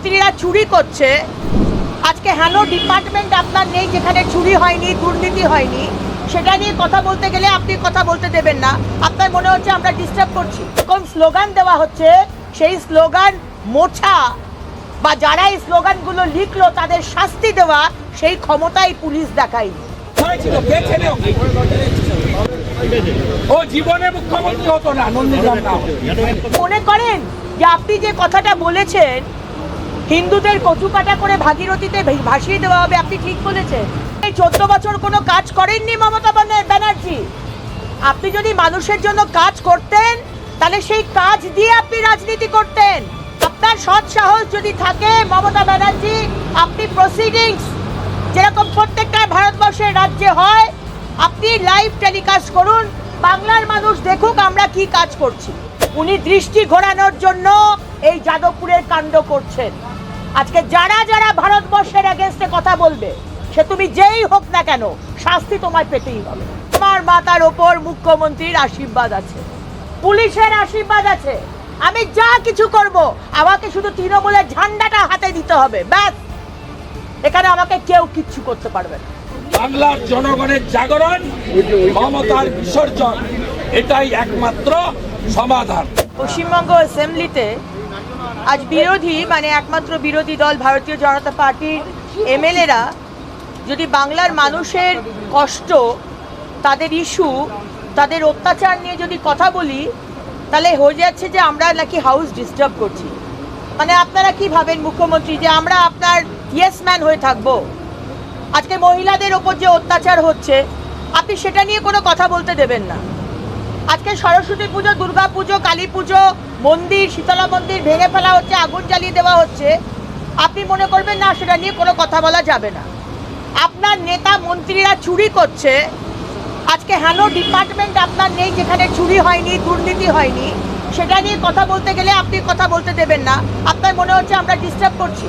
মন্ত্রীরা চুরি করছে, আজকে হেন ডিপার্টমেন্ট আপনার নেই যেখানে চুরি হয়নি, দুর্নীতি হয়নি, সেটা নিয়ে কথা বলতে গেলে আপনি কথা বলতে দেবেন না। আপনার মনে হচ্ছে আমরা ডিস্টার্ব করছি। কোন স্লোগান দেওয়া হচ্ছে, সেই স্লোগান মোছা বা যারা এই স্লোগানগুলো লিখলো তাদের শাস্তি দেওয়া, সেই ক্ষমতাই পুলিশ দেখায়নি। ও জীবনে মুখ্যমন্ত্রী হতো না। মনে করেন যে আপনি যে কথাটা বলেছেন হিন্দুদের কচুকাটা করে ভাগীরথীতে ভাসিয়ে দেওয়া হবে, আপনি ঠিক বলেছেন। এই 14 বছর কোনো কাজ করেননি মমতা ব্যানার্জি। আপনি যদি মানুষের জন্য কাজ করতেন তাহলে সেই কাজ দিয়ে আপনি রাজনীতি করতেন। আপনার সৎ সাহস যদি থাকে মমতা ব্যানার্জি, আপনি প্রসিডিংস যেরকম প্রত্যেকটা ভারতবর্ষের রাজ্যে হয় আপনি লাইভ টেলিকাস্ট করুন, বাংলার মানুষ দেখুক আমরা কি কাজ করছি। উনি দৃষ্টি ঘোরানোর জন্য এই যাদবপুরের কাণ্ড করছেন। আজকে যারা যারা ভারতবর্ষের এগেনস্টে কথা বলবে, সে তুমি যেই হোক না কেন, শাস্তি তোমায় পেতেই হবে। আমার মাথার ওপর মুখ্যমন্ত্রীর আশীর্বাদ আছে, পুলিশের আশীর্বাদ আছে। আমি যা কিছু করব আমাকে শুধু তৃণমূলের ঝান্ডাটা হাতে দিতে হবে, ব্যাস। এখানে আমাকে কেউ কিচ্ছু করতে পারবে না। বাংলার জনগণের জাগরণ, মমতার বিসর্জন, এটাই একমাত্র সমাধান। পশ্চিমবঙ্গ অ্যাসেম্বলিতে আজ একমাত্র বিরোধী দল ভারতীয় জনতা পার্টির এমএলএরা যদি বাংলার মানুষের কষ্ট, তাদের ইস্যু, তাদের অত্যাচার নিয়ে যদি কথা বলি, তাহলে হয়ে যাচ্ছে যে আমরা নাকি হাউস ডিস্টার্ব করছি। আপনারা কি ভাবেন মুখ্যমন্ত্রী, যে আমরা আপনার ইয়েস ম্যান হয়ে থাকবো? আজকে মহিলাদের ওপর যে অত্যাচার হচ্ছে আপনি সেটা নিয়ে কোনো কথা বলতে দেবেন না। আজকে সরস্বতী পুজো, দুর্গা পুজো, কালী পুজো, মন্দির, শীতলা মন্দির ভেঙে ফেলা হচ্ছে, আগুন জ্বালিয়ে দেওয়া হচ্ছে, আপনি মনে করবেন না সেটা নিয়ে কোনো কথা বলা যাবে না। আপনার নেতা মন্ত্রীরা চুরি করছে, আজকে হেন ডিপার্টমেন্ট আপনার নেই যেখানে চুরি হয়নি, দুর্নীতি হয়নি, সেটা নিয়ে কথা বলতে গেলে আপনি কথা বলতে দেবেন না। আপনার মনে হচ্ছে আমরা ডিস্টার্ব করছি।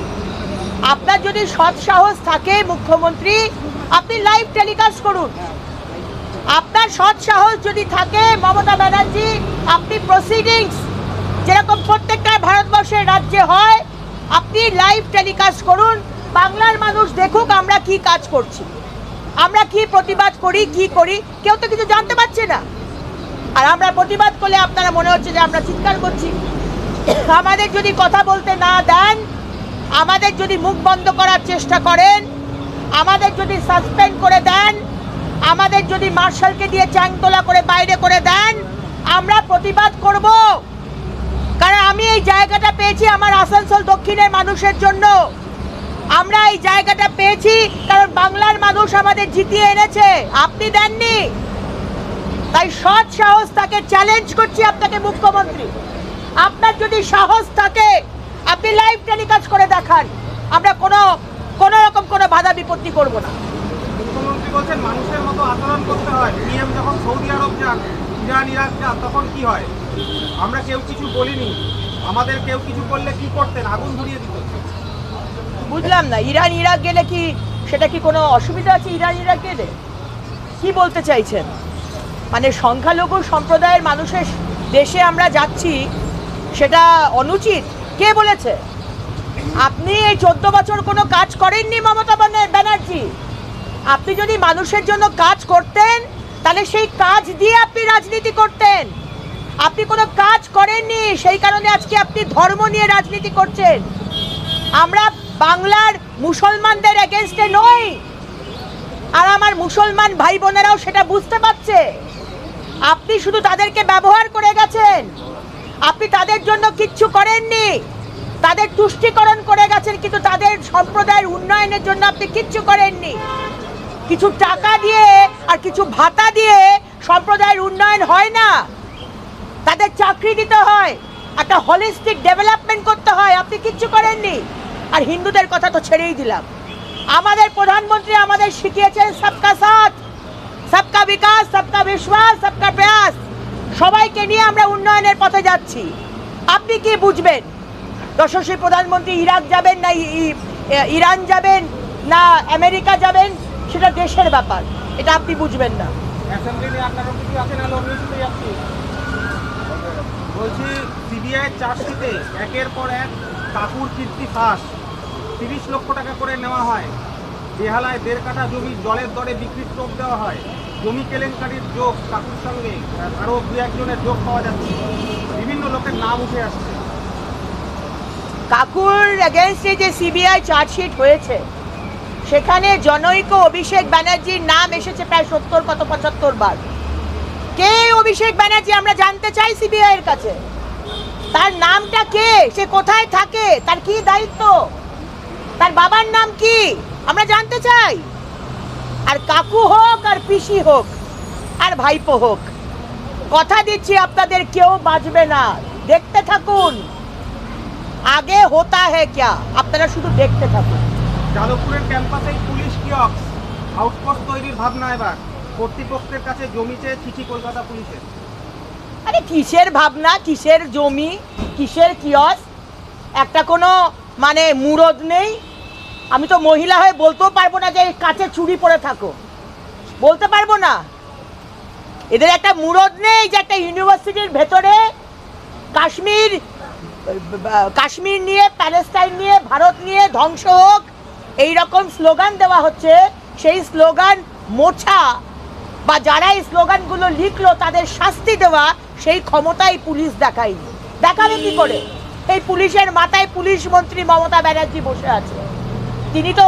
আপনার যদি সৎ সাহস থাকে মুখ্যমন্ত্রী, আপনি লাইভ টেলিকাস্ট করুন। আপনার সৎ সাহস যদি থাকে মমতা ব্যানার্জি, আপনি প্রসিডিংস যেরকম প্রত্যেকটা ভারতবর্ষের রাজ্যে হয় আপনি লাইভ টেলিকাস্ট করুন, বাংলার মানুষ দেখুক আমরা কি কাজ করছি, আমরা কি প্রতিবাদ করি, কি করি। কেউ তো কিছু জানতে পারছে না। আর আমরা প্রতিবাদ করলে আপনারা মনে হচ্ছে যে আমরা চিৎকার করছি। আমাদের যদি কথা বলতে না দেন, আমাদের যদি মুখ বন্ধ করার চেষ্টা করেন, আমাদের যদি সাসপেন্ড করে দেন, আমাদের যদি মার্শালকে দিয়ে চ্যাংতলা করে বাইরে করে দেন, আমরা প্রতিবাদ করব। কারণ আমি এই জায়গাটা পেয়েছি আমার আসানসোল দক্ষিণের মানুষের জন্য। আমরা এই জায়গাটা পেয়েছি কারণ বাংলার মানুষ আমাদের জিতিয়ে এনেছে, আপনি দেননি। তাই সৎ সাহস তাকে চ্যালেঞ্জ করছি আপনাকে মুখ্যমন্ত্রী, আপনার যদি সাহস থাকে আপনি লাইভ টেলিকাস্ট করে দেখান, আমরা কোনো রকম কোনো বাধা বিপত্তি করব না। মুখ্যমন্ত্রী বলছেন মানুষের মতো আচরণ করতে হয়। পিএম যখন সৌদি আরব যান, ইরান, ইরাক যান, তখন কি হয়? আমরা কেউ কিছু বলিনি, আমাদের কেউ কিছু করলে কি করতেন? আগুন ধরিয়ে দিত। বুঝলাম না, ইরান ইরাক গেলে কি সেটা কি কোনো অসুবিধা আছে? ইরান ইরাক গেলে কি বলতে চাইছেন? সংখ্যালঘু সম্প্রদায়ের মানুষের দেশে আমরা যাচ্ছি, সেটা অনুচিত? কে বলেছে? আপনি এই 14 বছর কোনো কাজ করেননি মমতা ব্যানার্জি। আপনি যদি মানুষের জন্য কাজ করতেন তাহলে সেই কাজ দিয়ে আপনি রাজনীতি করতেন। আপনি কোনো কাজ করেননি, সেই কারণে আজকে আপনি ধর্ম নিয়ে রাজনীতি করছেন। আমরা বাংলার মুসলমানদের এগেনস্টে নই, আর আমার মুসলমান ভাই বোনেরাও সেটা বুঝতে পারছে। আপনি শুধু তাদেরকে ব্যবহার করে গেছেন, আপনি তাদের জন্য কিচ্ছু করেননি, তাদের তুষ্টিকরণ করে গেছেন, কিন্তু তাদের সম্প্রদায়ের উন্নয়নের জন্য আপনি কিচ্ছু করেননি। কিছু টাকা দিয়ে আর কিছু ভাতা দিয়ে সম্প্রদায়ের উন্নয়ন হয় না, তাদের চাকরি দিতে হয়, একটা হলিস্টিক ডেভেলপমেন্ট করতে হয়, আপনি কিচ্ছু করেননি। আর হিন্দুদের কথা তো ছেড়েই দিলাম। আমাদের প্রধানমন্ত্রী আমাদের শিখিয়েছেন সবকা সাথ, সবকা বিকাশ, সবকা বিশ্বাস, সবকা প্রয়াস। সবাইকে নিয়ে আমরা উন্নয়নের পথে যাচ্ছি। আপনি কি বুঝবেন? যশস্বী প্রধানমন্ত্রী ইরাক যাবেন না ইরান যাবেন না আমেরিকা যাবেন, সেটা দেশের ব্যাপার, এটা আপনি বুঝবেন না। বলছি সিবিআই চার্জশিটে একের পর এক কাকুর কীর্তি ফাঁস 30 লক্ষ টাকা করে নেওয়া হয়, বেহালায় 1.5 কাঠা জমি জলের দরে বিক্রির টোপ দেওয়া হয়, জমি কেলেঙ্কারির যোগ কাকুর সঙ্গে আরও 2-1 যোগ পাওয়া যাচ্ছে, বিভিন্ন লোকের নাম উঠে আসছে। কাকুর এগেনস্টে যে সিবিআই চার্জশিট হয়েছে সেখানে জনৈক অভিষেক ব্যানার্জির নাম এসেছে প্রায় 70-75 বার। কে অভিষেক ব্যানার্জি আমরা জানতে চাই সিবিআই এর কাছে। তার নামটা কে, সে কোথায় থাকে, তার কি দায়িত্ব, তার বাবার নাম কি আমরা জানতে চাই। আর কাকু হোক আর পিসি হোক আর ভাইপো হোক, কথা দিচ্ছি আপনাদের কেউ বাঁচবে না, দেখতে থাকুন। আগে হোতা হ্যায় ক্যা, আপনারা শুধু দেখতে থাকুন। যাদবপুরের ক্যাম্পাসেই পুলিশ কিয়স্ক, আউটপোস্ট তৈরির ভাবনা এবার, কর্তৃপক্ষের কাছে জমি চেয়ে চিঠি কলকাতা পুলিশের। আরে কিসের ভাবনা, কিসের জমি, কিসের কিয়স, একটা কোনো মানে মুরদ নেই। আমি তো মহিলা হয়ে বলতেও পারবো না যে কাছে চুড়ি পরে থাকো, বলতে পারবো না। এদের একটা মুরদ নেই যে একটা ইউনিভার্সিটির ভেতরে কাশ্মীর নিয়ে, প্যালেস্টাইন নিয়ে, ভারত নিয়ে ধ্বংস হোক এই রকম স্লোগান দেওয়া হচ্ছে। সেই স্লোগান মোছা বা যারা এই স্লোগানগুলো লিখলো তাদের শাস্তি দেওয়া, সেই ক্ষমতাই পুলিশ দেখায়নি। দেখাবে কি করে? এই পুলিশের মাথায় পুলিশ মন্ত্রী মমতা ব্যানার্জি বসে আছে। তিনি তো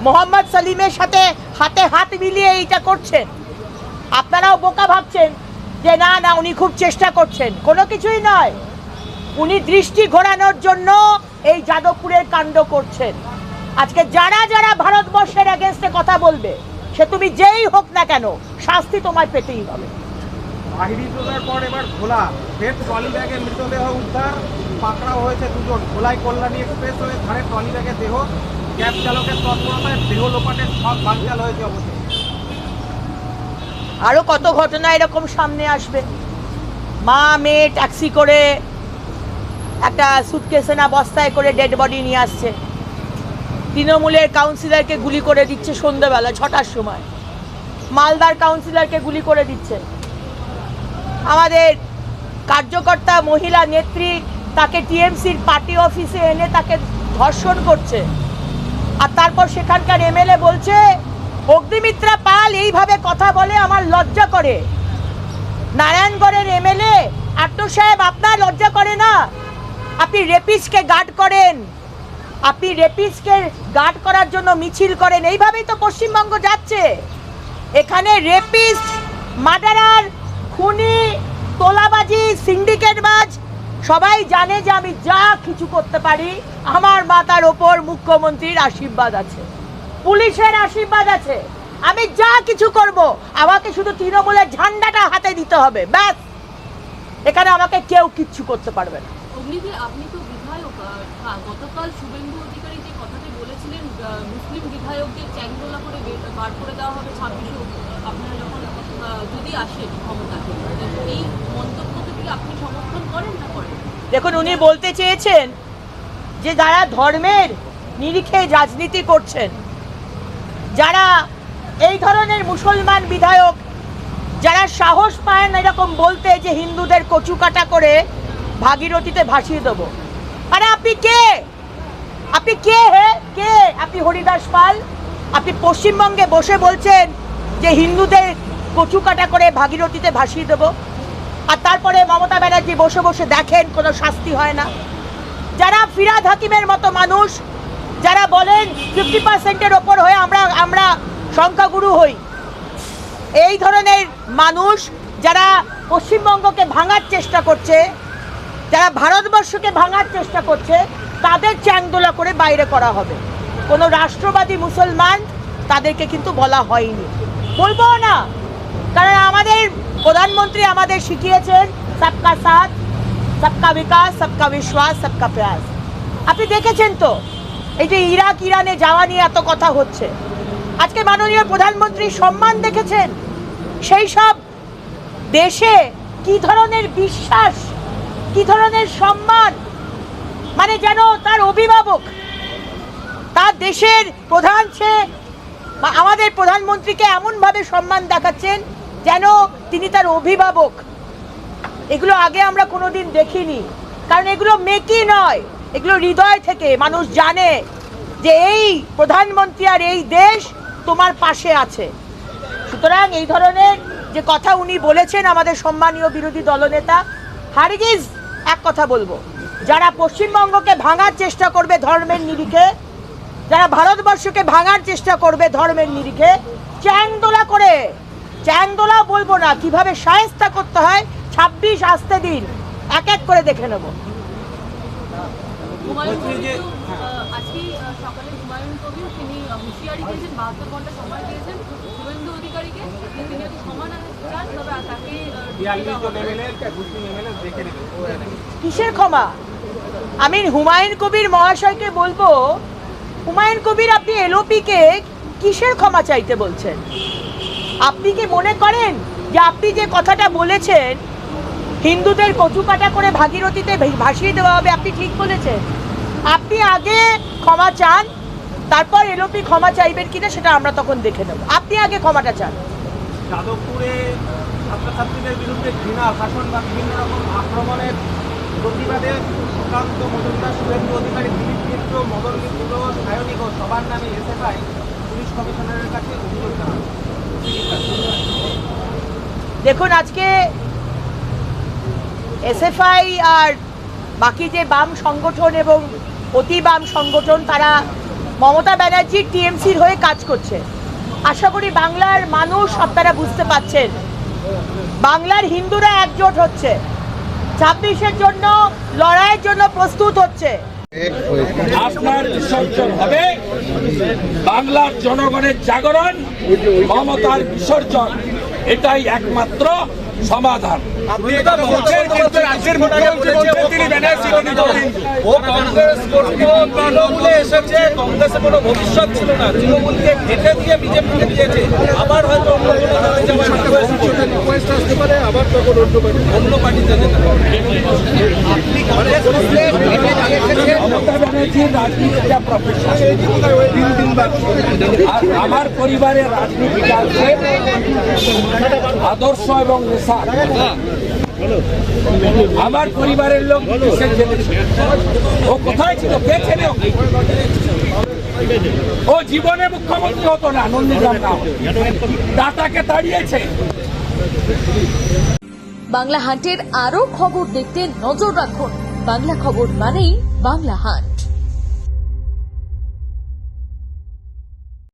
মোহাম্মদ সালিমের সাথে হাতে হাত মিলিয়ে এইটা করছেন। আপনারাও বোকা ভাবছেন যে না না উনি খুব চেষ্টা করছেন, কোনো কিছুই নয়। উনি দৃষ্টি ঘোরানোর জন্য এই যাদবপুরের কাণ্ড করছেন। আজকে যারা যারা ভারতবর্ষের এগেনস্টে কথা বলবে, সে তুমি যেই হোক না কেন, শাস্তি তোমায় পেতেই হবে। আহিরি তোলার পর এবার ভোলা, ফের ট্রলি ব্যাগে মৃতদেহ উদ্ধার, পাকড়াও হয়েছে 2 জন। ভোলায় কল্যাণী এক্সপ্রেস হয়ে ধারে ট্রলি ব্যাগে দেহ, ক্যাব চালকের তৎপরতায় দেহ লোপাটের সব বানচাল হয়েছে অবশ্যই। আরো কত ঘটনা এরকম সামনে আসবে। মা মেয়ে ট্যাক্সি করে একটা সুটকেসে না বস্তায় করে ডেড বডি নিয়ে আসছে, তৃণমূলের কাউন্সিলরকে গুলি করে দিচ্ছে সন্ধ্যেবেলা 6টার সময়, মালদার কাউন্সিলরকে গুলি করে দিচ্ছে। আমাদের কার্যকর্তা মহিলা নেত্রী, তাকে টিএমসির পার্টি অফিসে এনে তাকে ধর্ষণ করছে। আর তারপর সেখানকার এমএলএ বলছে অগ্নিমিত্রা পাল এইভাবে কথা বলে আমার লজ্জা করে। নারায়ণগড়ের এমএলএ আট্টু সাহেব, আপনার লজ্জা করে না? আপনি রেপিস্টকে গার্ড করেন, আপনি রেপিস্টকে গার্ড করার জন্য মিছিল করেন। এইভাবেই তো পশ্চিমবঙ্গ যাচ্ছে। এখানে রেপিস্ট, মার্ডারার, খুনি, তোলাবাজি, সিন্ডিকেটবাজ সবাই জানে যে আমি যা কিছু করতে পারি আমার মাথার ওপর মুখ্যমন্ত্রীর আশীর্বাদ আছে, পুলিশের আশীর্বাদ আছে। আমি যা কিছু করব, আমাকে শুধু তৃণমূলের ঝান্ডাটা হাতে দিতে হবে, ব্যাস। এখানে আমাকে কেউ কিচ্ছু করতে পারবে না। অগ্নিদি, আপনি তো বিধায়ক। গতকাল শুভেন্দু অধিকারী যে কথাটি বলেছিলেন, মুসলিম বিধায়কদের চ্যাংদোলা করে বার করে দেওয়া হবে 26-এ আপনারা যখন যদি আসেন ক্ষমতাকে, এই মন্তব্যকে কি আপনি সমর্থন করেন না করেন? দেখুন, উনি বলতে চেয়েছেন যে যারা ধর্মের নিরিখে রাজনীতি করছেন, যারা এই ধরনের মুসলমান বিধায়ক, যারা সাহস পায় না এরকম বলতে যে হিন্দুদের কচু কাটা করে ভাগীরথীতে ভাসিয়ে দেবো। আরে আপনি কে? আপনি কে হে? কে আপনি? হরিদাস পাল? আপনি পশ্চিমবঙ্গে বসে বলছেন যে হিন্দুদের কচু কাটা করে ভাগীরথীতে ভাসিয়ে দেবো, আর তারপরে মমতা ব্যানার্জি বসে বসে দেখেন কোনো শাস্তি হয় না। যারা ফিরাদ হাকিমের মতো মানুষ, যারা বলেন 50%-এর ওপর হয়ে আমরা সংখ্যাগুরু হই, এই ধরনের মানুষ যারা পশ্চিমবঙ্গকে ভাঙার চেষ্টা করছে, যারা ভারতবর্ষকে ভাঙার চেষ্টা করছে, তাদের চ্যাংদোলা করে বাইরে করা হবে। কোনো রাষ্ট্রবাদী মুসলমান তাদেরকে কিন্তু বলা হয়নি, বলবো না। কারণ আমাদের প্রধানমন্ত্রী আমাদের শিখিয়েছেন সবকা সাথ, সবকা বিকাশ, সবকা বিশ্বাস, সবকা প্রয়াস। আপনি দেখেছেন তো এই যে ইরানে যাওয়া নিয়ে এত কথা হচ্ছে, আজকে মাননীয় প্রধানমন্ত্রীর সম্মান দেখেছেন? সেই সব দেশে কি ধরনের বিশ্বাস, কি ধরনের সম্মান, মানে যেন তার অভিভাবক, তার দেশের প্রধান সে আমাদের প্রধানমন্ত্রীকে এমনভাবে সম্মান দেখাচ্ছেন যেন তিনি তার অভিভাবক। এগুলো আগে আমরা কোনোদিন দেখিনি, কারণ এগুলো মেকি নয়, এগুলো হৃদয় থেকে মানুষ জানে যে এই প্রধানমন্ত্রী আর এই দেশ তোমার পাশে আছে। সুতরাং এই ধরনের যে কথা উনি বলেছেন আমাদের সম্মানীয় বিরোধী দলনেতা, হারগিজ এক কথা বলবো, যারা পশ্চিমবঙ্গকে ভাঙার চেষ্টা করবে ধর্মের নিরিখে, যারা ভারতবর্ষকে ভাঙার চেষ্টা করবে ধর্মের নিরিখে, চ্যাংদোলা করে, চ্যাংদোলা বলবো না, কিভাবে শায়েস্তা করতে হয় 26 আসতে দিন, এক এক করে দেখে নেব। হুমায়ুন কবির আজকে সকালে হুমায়ুন কবির তিনি হুঁশিয়ারি দিয়েছেন, 72 ঘন্টা সময় দিয়েছেন শুভেন্দু অধিকারীকে, যে তিনি হয়তো ক্ষমা না চান তবে তাকে 42 জন এমএলএ মুসলিম এমএলএ দেখে নেবে। কিসের ক্ষমা? আমি হুমায়ুন কবির মহাশয়কে বলবো, হুমায়ুন কবির আপনি এলওপিকে কিসের ক্ষমা চাইতে বলছেন? আপনি কি মনে করেন যে আপনি যে কথাটা বলেছেন হিন্দুদের কচুকাটা করে ভাগীরথীতে ভাসিয়ে দেওয়া হবে, আপনি ঠিক বলেছেন? আপনি আগে ক্ষমা চান, তারপর এলওপি ক্ষমা চাইবেন কিনা সেটা আমরা তখন দেখে নেব। আপনি আগে ক্ষমাটা চান। যাদবপুরে ছাত্রছাত্রীদের বিরুদ্ধে ঘৃণা শাসন বা বিভিন্ন রকম আক্রমণের প্রতিবাদে সুকান্ত মজুমদার, শুভেন্দু অধিকারী, দিলীপ মিত্র, মদন মিত্র, সায়নী ঘোষ সবার নামে এসএফআই পুলিশ কমিশনারের কাছে অভিযোগ জানান। দেখুন, আজকে এসএফআই আর বাকি যে বাম সংগঠন এবং অতি বাম সংগঠন তারা মমতা ব্যানার্জির টিএমসির হয়ে কাজ করছে। আশা করি বাংলার মানুষ আপনারা বুঝতে পাচ্ছেন, বাংলার হিন্দুরা একজোট হচ্ছে, 26-এর জন্য লড়াইয়ের জন্য প্রস্তুত হচ্ছে। আপনার বিসর্জন হবে বাংলার জনগণের জাগরণ, মমতার বিসর্জন, এটাই একমাত্র সমাধান। কংগ্রেসে কোনো ভবিষ্যৎ ছিল না, তৃণমূলকে ঘেটে দিয়ে বিজেপিকে দিয়েছে, আবার হয়তো অন্য অন্য পার্টিতে যেতে হবে। মমতা ব্যানার্জির রাজনীতিটা প্রফেশন, আর আমার পরিবারের রাজনীতিটা আছে আদর্শ এবং নেশা। আমার পরিবারের লোক কিসের জেনেছে? ও কোথায় ছিল? কে ছেলে? ও জীবনে মুখ্যমন্ত্রী হতো না, নন্দীগ্রাম না, দাতাকে তাড়িয়েছে। বাংলা হান্টের আরও খবর দেখতে নজর রাখুন। বাংলা খবর মানেই বাংলা হান্ট।